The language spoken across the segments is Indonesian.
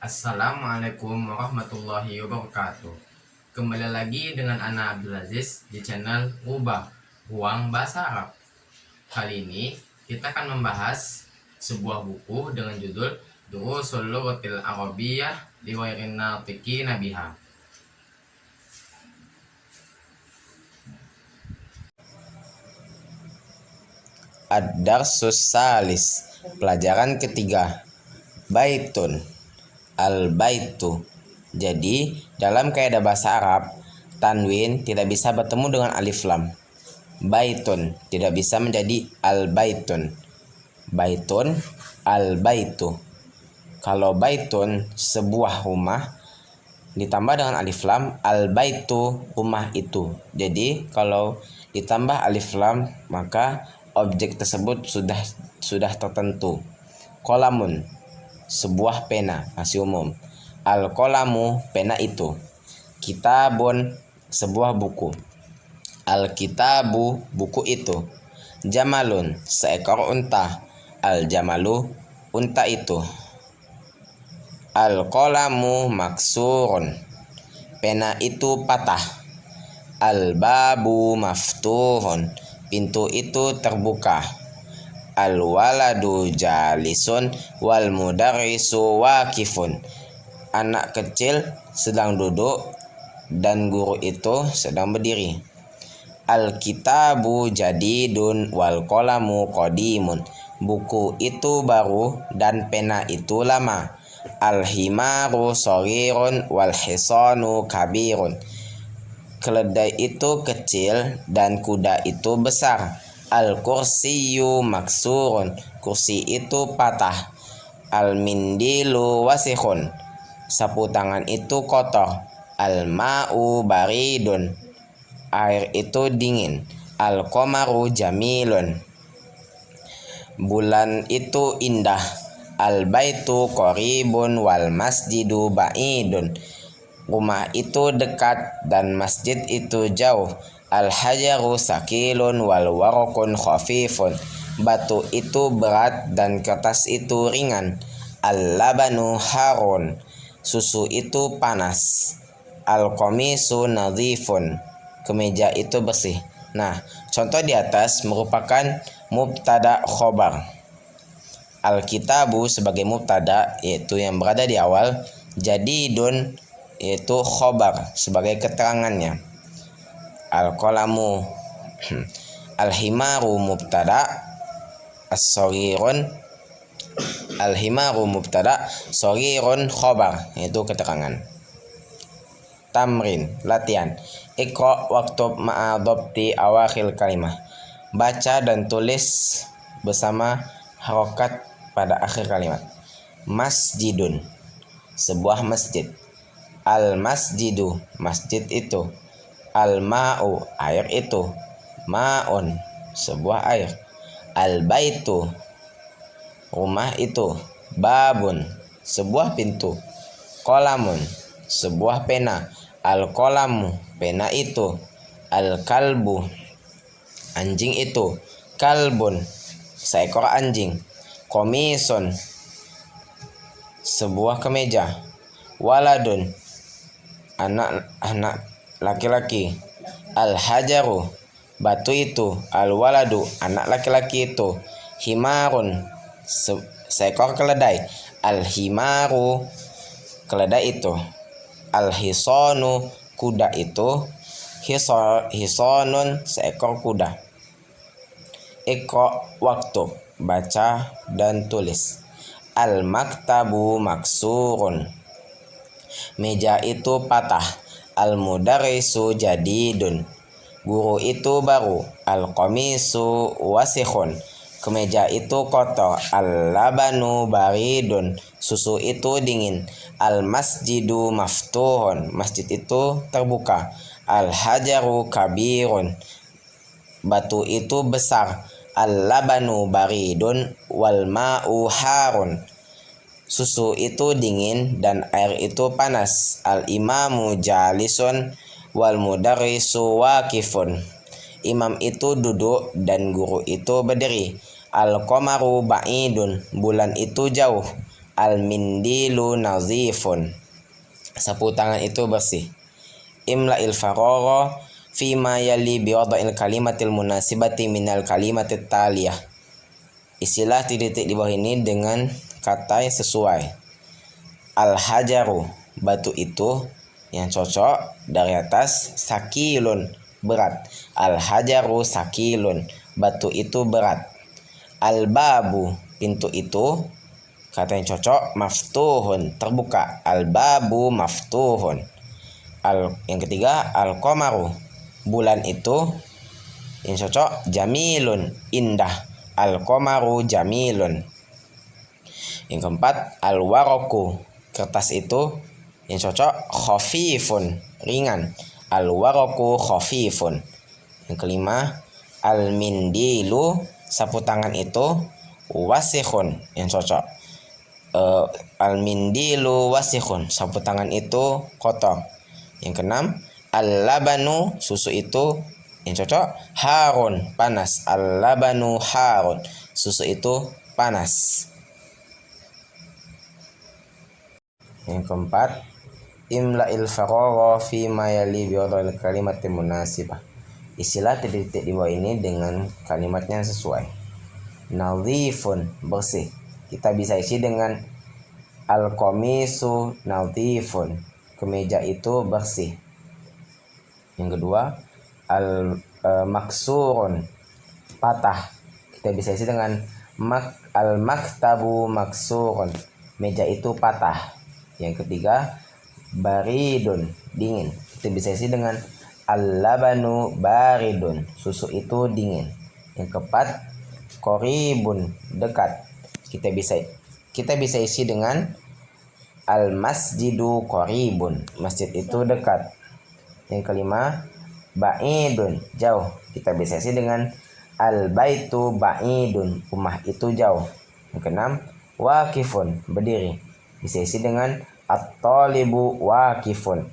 Assalamualaikum warahmatullahi wabarakatuh. Kembali lagi dengan Ana Abdul Aziz di channel Ubah Ruang Bahasa Arab. Kali ini kita akan membahas sebuah buku dengan judul Durusul Lughatil Arabiyyah li Ghairin Natiqina Biha. Ad-Darsus Salis, pelajaran ketiga. Baitun, al-baitu. Jadi, dalam kaidah bahasa Arab, tanwin tidak bisa bertemu dengan alif lam. Baitun tidak bisa menjadi al-baitun. Baitun, al-baitu. Kalau baitun sebuah rumah ditambah dengan alif lam, al-baitu rumah itu. Jadi, kalau ditambah alif lam maka objek tersebut sudah tertentu. Kolamun, sebuah pena, masih umum. Al-kolamu, pena itu. Kitabun, sebuah buku. Al-kitabu, buku itu. Jamalun, seekor unta. Al-jamalu, unta itu. Al-kolamu maksurun, pena itu patah. Al-babu maftuhun, pintu itu terbuka. Al-waladu jalisun wal mudarrisu wakifun, anak kecil sedang duduk dan guru itu sedang berdiri. Al-kitabu jadidun wal qalamu qadimun, buku itu baru dan pena itu lama. Al-himaru shaghirun wal hisanu kabirun, keledai itu kecil dan kuda itu besar. Al-kursiyu maksurun, kursi itu patah. Al-mindilu wasikhun, sapu tangan itu kotor. Al-ma'u baridun, air itu dingin. Al-qamaru jamilun, bulan itu indah. Al-baitu qaribun wal masjidu ba'idun, rumah itu dekat dan masjid itu jauh. Al-hajaru sakilun wal warqun khafifun, batu itu berat dan kertas itu ringan. Al-labanu harun, susu itu panas. Al-qamisu nadhifun, kemeja itu bersih. Nah, contoh di atas merupakan mubtada khobar. Al-kitabu sebagai mubtada, yaitu yang berada di awal. Jadidun yaitu khobar sebagai keterangannya. Al-qalamu al-himaru mubtada, as-shaghirun al-himaru mubtada, shaghirun khobar, yaitu keterangan. Tamrin, latihan. Iqra waktub ma'a dhabti awakhil kalimah, baca dan tulis bersama harokat pada akhir kalimat. Masjidun, sebuah masjid. Al-masjidu, masjid itu. Al-ma'u, air itu. Ma'un, sebuah air. Al-baitu, rumah itu. Babun, sebuah pintu. Qalamun, sebuah pena. Al-qalamu, pena itu. Al-kalbu, anjing itu. Kalbun, seekor anjing. Komisun, sebuah kemeja. Waladun, anak laki-laki. Al-hajaru, batu itu. Al-waladu, anak laki-laki itu. Himarun, seekor keledai. Al-himaru, keledai itu. Al-hisanu, kuda itu. Hisonun, seekor kuda. Iqra waktu, baca dan tulis. Al-maktabu maksurun, meja itu patah. Al-mudarrisu jadidun, guru itu baru. Al-qamisu wasikhun, kemeja itu kotor. Al-labanu baridun, susu itu dingin. Al-masjidu maftuhun, masjid itu terbuka. Al-hajaru kabirun, batu itu besar. Al-labanu baridun wal ma'u harun, susu itu dingin dan air itu panas. Al-imamu jalisun wal mudarrisu wakifun, imam itu duduk dan guru itu berdiri. Al-qamaru ba'idun, bulan itu jauh. Al-mindilu nazifun. Sapu tangan itu bersih. Imla'il faragha fima yali biwada'il kalimatil munasibati minal kalimatit taliyah. Isilah titik-titik di bawah ini dengan kata yang sesuai. Al-hajaru, batu itu yang cocok dari atas. Sakilun, berat. Al-hajaru sakilun, batu itu berat. Al-babu, pintu itu kata yang cocok. Maftuhun, terbuka. Al-babu maftuhun. Yang ketiga, al-qamaru, bulan itu yang cocok. Jamilun, indah. Al-qamaru jamilun. Yang keempat, al-waraku, kertas itu yang cocok. Khafifun, ringan. Al-waraku khafifun. Yang kelima, al-mindilu, sapu tangan itu. Wasikhun, yang cocok. Al-mindilu wasikhun, sapu tangan itu kotor. Yang keenam, al-labanu, susu itu yang cocok. Harun, panas. Al-labanu harun, susu itu panas. Yang keempat, imla'il faragha fi ma yali biwada'il kalimati munasibah. Isilah titik-titik di bawah ini dengan kalimatnya sesuai. Nadhifun, bersih. Kita bisa isi dengan al-qamisu nadhifun, kemeja itu bersih. Yang kedua, maksurun, patah. Kita bisa isi dengan al-maktabu maksurun, meja itu patah. Yang ketiga, baridun, dingin. Kita bisa isi dengan al-labanu baridun, susu itu dingin. Yang keempat, qoribun, dekat. Kita bisa isi dengan al-masjidu qoribun, masjid itu dekat. Yang kelima, ba'idun, jauh. Kita bisa isi dengan al-baitu ba'idun, rumah itu jauh. Yang keenam, waqifun, berdiri. Bisa isi dengan at-talibu waqifun,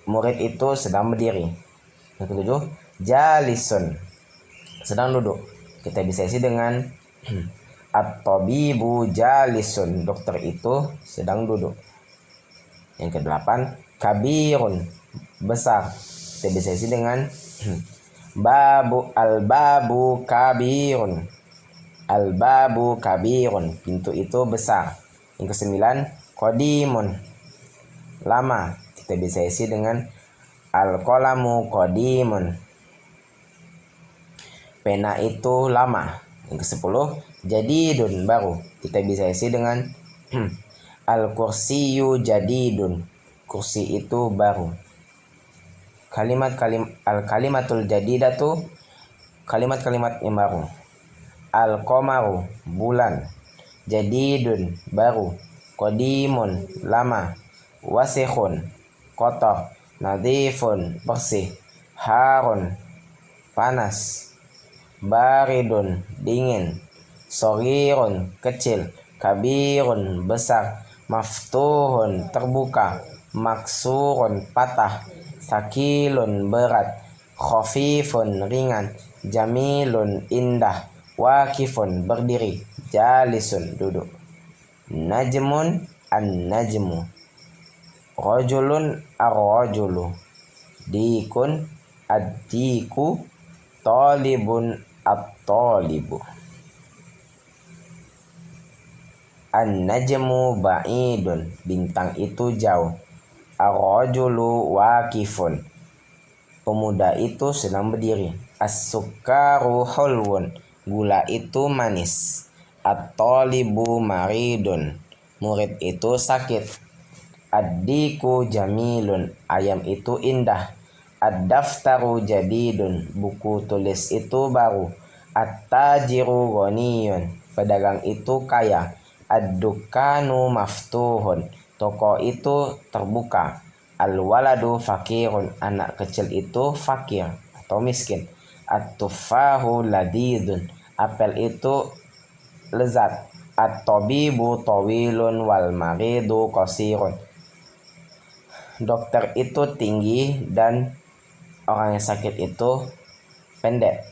murid itu sedang berdiri. Yang ketujuh, jalisun, sedang duduk. Kita bisa isi dengan at-tabibu jalisun, dokter itu sedang duduk. Yang kedelapan, kabirun, besar. Kita bisa isi dengan al-babu kabirun, al-babu kabirun, pintu itu besar. Yang kesembilan, qadimun, lama. Kita bisa isi dengan al-qalamu qadimun, pena itu lama. Yang kesepuluh, jadidun, baru. Kita bisa isi dengan al-kursiyu jadidun, kursi itu baru. Al-kalimatul jadidatu, kalimat-kalimat yang baru. Al-qamaru, bulan. Jadidun, baru. Qadimun, lama. Wasikhun, kotor. Nadhifun, bersih. Harun, panas. Baridun, dingin. Shaghirun, kecil. Kabirun, besar. Maftuhun, terbuka. Maksurun, patah. Sakilun, berat. Khafifun, ringan. Jamilun, indah. Waqifun, berdiri. Jalisun, duduk. Najmun, an-najmu. Rajulun, ar-rajulu. Dikun, ad-diku. Talibun, at-talibu. An-najmu ba'idun, bintang itu jauh. Ar-rajulu waqifun, pemuda itu sedang berdiri. As-sukkaru hulwun, gula itu manis. At-talibu maridun, murid itu sakit. Ad-diku jamilun, ayam itu indah. Ad-daftaru jadidun, buku tulis itu baru. At-tajiru ghaniyun, pedagang itu kaya. Ad-dukkanu maftuhun, toko itu terbuka. Al-waladu fakirun, anak kecil itu fakir atau miskin. At-tufahu ladidun, apel itu lezat. At-tabibu tawilun wal maridu qasirun, dokter itu tinggi dan orang yang sakit itu pendek.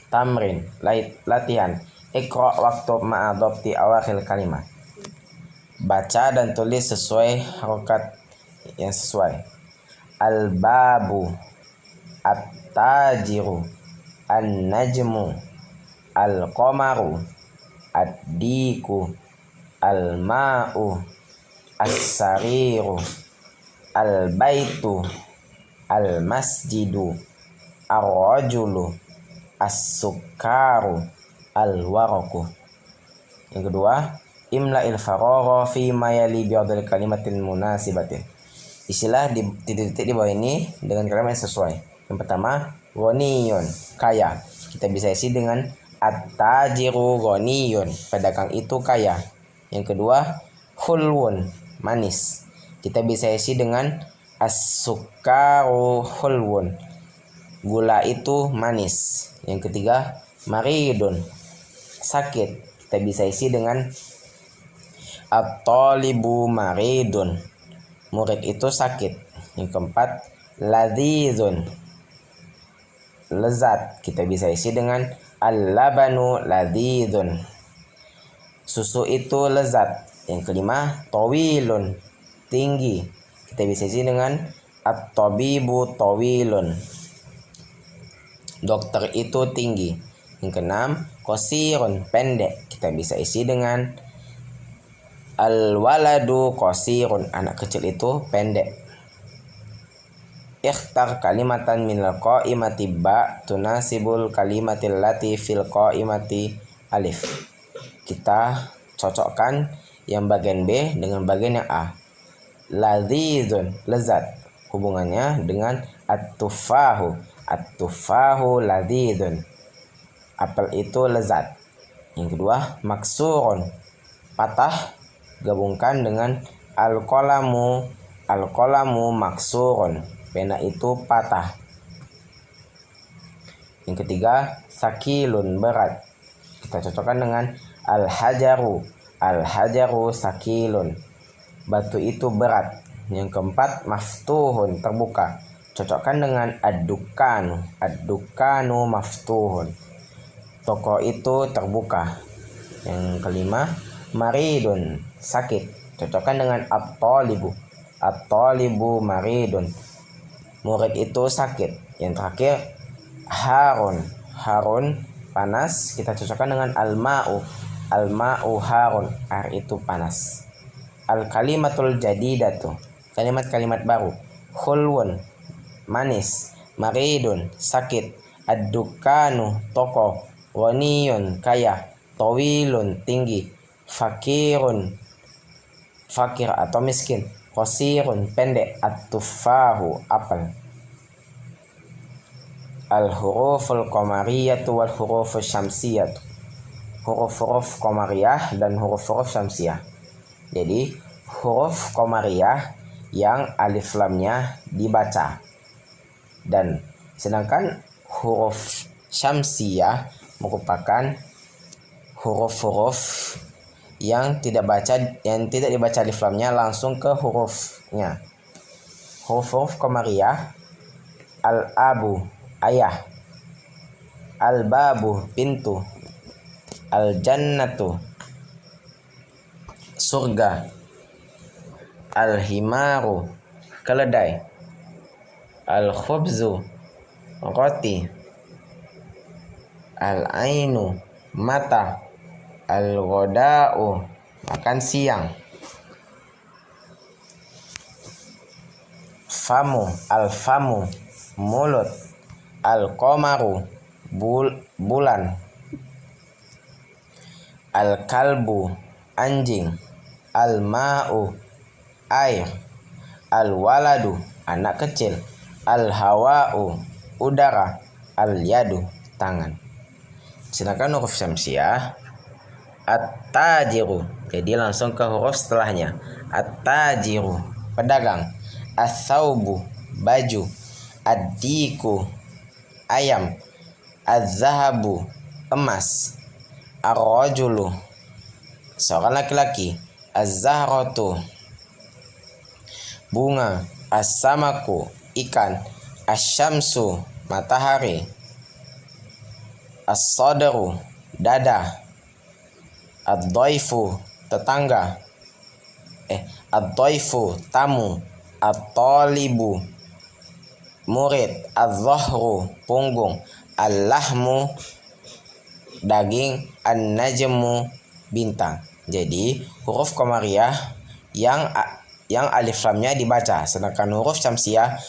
Tamrin, latihan. Iqra waktu ma'adobti awakhil kalimat. Baca dan tulis sesuai harokat yang sesuai. Al-babu, at-tajiru, an-najmu, al-qamaru, ad-diku, al-ma'u, as-sariru, al-baitu, al-masjidu, ar-rajulu, as-sukkaru, al-waraku. Yang kedua, imla'il faragha fi ma yali bi'adil kalimatin munasibatin. Isilah di titik-titik di bawah ini dengan kalimat yang sesuai. Yang pertama, ghaniyun, kaya. Kita bisa isi dengan at-tajiru ghaniyun, pedagang itu kaya. Yang kedua, hulwun, manis. Kita bisa isi dengan as-sukkaru hulwun, gula itu manis. Yang ketiga, maridun, sakit. Kita bisa isi dengan at-talibu maridun, murid itu sakit. Yang keempat, ladzizun, lezat. Kita bisa isi dengan al-labanu ladzizun, susu itu lezat. Yang kelima, tawilun, tinggi. Kita bisa isi dengan at-tabibu tawilun, dokter itu tinggi. Yang keenam, qasirun, pendek. Kita bisa isi dengan al-waladu qasirun, anak kecil itu pendek. Ikhtar kalimatan minal qaimati ba tunasibul kalimatil lati fil qaimati alif. Kita cocokkan yang bagian B dengan bagian yang A. Ladzizun, lezat. Hubungannya dengan at-tufahu. At-tufahu ladzizun, apel itu lezat. Yang kedua, maksurun, patah. Gabungkan dengan al-qalamu. Al-qalamu maksurun, pena itu patah. Yang ketiga, sakilun, berat. Kita cocokkan dengan al-hajaru. Al-hajaru sakilun, batu itu berat. Yang keempat, maftuhun, terbuka. Cocokkan dengan ad-dukanu. Ad-dukanu maftuhun, toko itu terbuka. Yang kelima, maridun, sakit. Cocokkan dengan at-talibu. At-talibu maridun, murid itu sakit. Yang terakhir, harun. Harun, panas. Kita cocokkan dengan al-ma'u. Al-ma'u harun, air itu panas. Al-kalimatul jadidatu, kalimat-kalimat baru. Hulwun, manis. Maridun, sakit. Ad-dukanu, toko. Ghaniyun, kaya. Tawilun, tinggi. Fakirun, fakir atau miskin. Qasirun, pendek. At-tufahu, apel. Al-huruful qamariyatu wal huruful syamsiyatu, huruf-huruf qamariyah dan huruf-huruf syamsiyah. Jadi huruf qamariyah yang alif lamnya dibaca, dan sedangkan huruf syamsiyah merupakan huruf-huruf yang tidak dibaca alif lamnya, langsung ke hurufnya. Huruf-huruf qamariyah: al-abu, ayah. Al-babu, pintu. Al-jannatu, surga. Al-himaru, keledai. Al-khubzu, roti. Al-ainu, mata. Al-ghoda'u, makan siang. Famu, al-famu, mulut. Al-qamaru, bulan. Al-kalbu, anjing. Al-ma'u, air. Al-waladu, anak kecil. Al-hawa'u, udara. Al-yadu, tangan. Sedangkan huruf syamsiah, at-tajiru, jadi langsung ke huruf setelahnya. At-tajiru, pedagang. As-saubu, baju. Ad-diku, ayam. Az-zahabu, emas. Ar-rajulu, seorang laki-laki. Az-zahratu, bunga. As-samaku, ikan. Asy-syamsu, matahari. As-sadru, dada. Ad-dhaifu, tetangga. ad-dhaifu tamu, at-talibu murid, az-zahru punggung, al-lahmu daging, an-najmu bintang. Jadi huruf qamariyah yang alif lamnya dibaca, sedangkan huruf syamsiah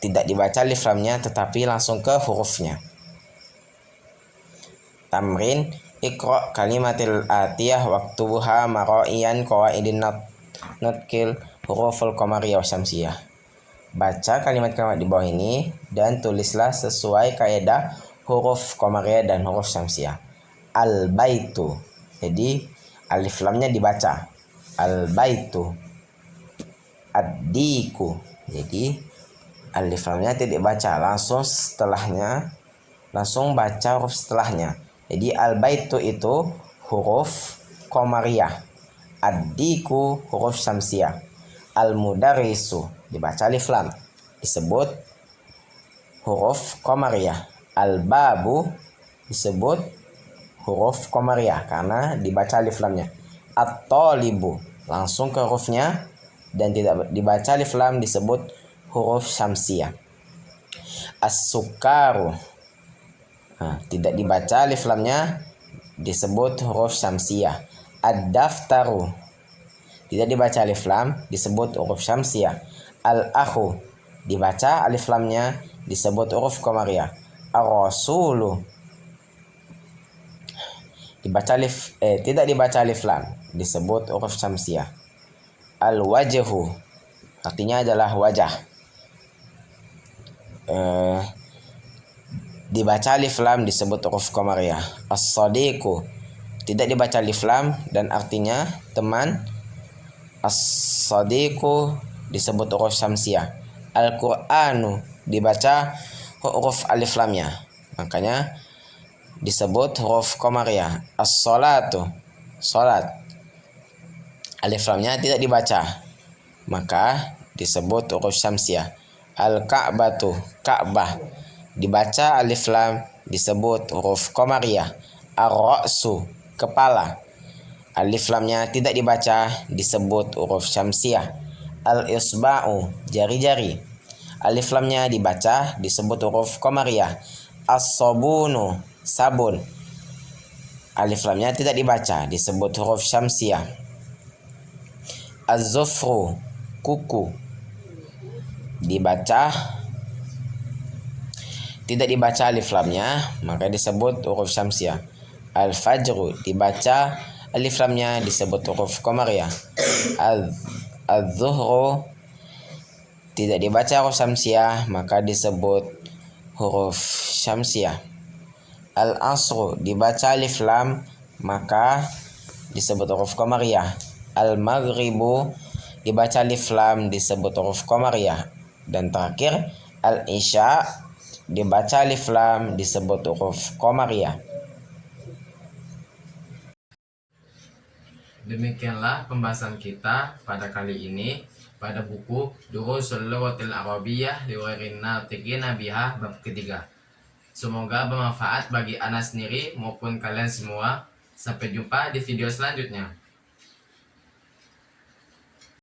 tidak dibaca alif lamnya tetapi langsung ke hurufnya. Tamrin, Iqra kalimatil atiyah waktubuha maraiyan qawaidin nutkil huruful qamariyah wa syamsiyah. Baca kalimat-kalimat di bawah ini dan tulislah sesuai kaidah huruf qamariyah dan huruf syamsiyah. Al-baitu. Jadi alif lamnya dibaca. Al-baitu. Ad-diku. Jadi alif lamnya tidak dibaca, langsung baca huruf setelahnya. Jadi al-baitu itu huruf qamariyah. Ad-diku huruf syamsiyah. Al-mudarrisu dibaca alif lam, disebut huruf qamariyah. Al-babu disebut huruf qamariyah karena dibaca alif lamnya. At-talibu langsung ke hurufnya dan tidak dibaca alif lam, disebut huruf syamsiyah. As-sukaru tidak dibaca alif lamnya, disebut huruf syamsiyah. Ad-daftaru tidak dibaca alif lam, disebut huruf syamsiyah. Al-akhu dibaca alif lamnya, disebut huruf qamariyah. Ar-rasulu tidak dibaca alif lam, disebut huruf syamsiyah. Al-wajhu artinya adalah wajah, dibaca alif lam, disebut huruf qamariyah. As-sadiqu tidak dibaca alif lam dan artinya teman. As-sadiqu disebut huruf syamsiyah. Al-Qur'anu dibaca huruf alif lamnya, makanya disebut huruf qamariyah. As-salatu salat, alif lamnya tidak dibaca, maka disebut huruf syamsiyah. Al-ka'batu Ka'bah dibaca alif lam, disebut huruf qamariyah. Ar-ra'su kepala, alif lamnya tidak dibaca, disebut huruf syamsiyah. Al-isba'u jari-jari, alif lamnya dibaca, disebut huruf qamariyah. As-sabunu sabun, alif lamnya tidak dibaca, disebut huruf syamsiyah. Az-zufru kuku, tidak dibaca alif lamnya, maka disebut huruf syamsiyah. Al-fajru dibaca alif lamnya, disebut huruf qamariyah. Az-zuhru tidak dibaca huruf syamsiyah, maka disebut huruf syamsiyah. Al-asru dibaca alif lam, maka disebut huruf qamariyah. Al-maghribu dibaca alif lam, disebut huruf qamariyah. Dan terakhir al-isya dibaca alif lam, disebut huruf qamariyah. Demikianlah pembahasan kita pada kali ini pada buku Durusul Lughatil Arabiyyah li Ghairin Natiqina Biha bab ketiga. Semoga bermanfaat bagi Ana sendiri maupun kalian semua. Sampai jumpa di video selanjutnya.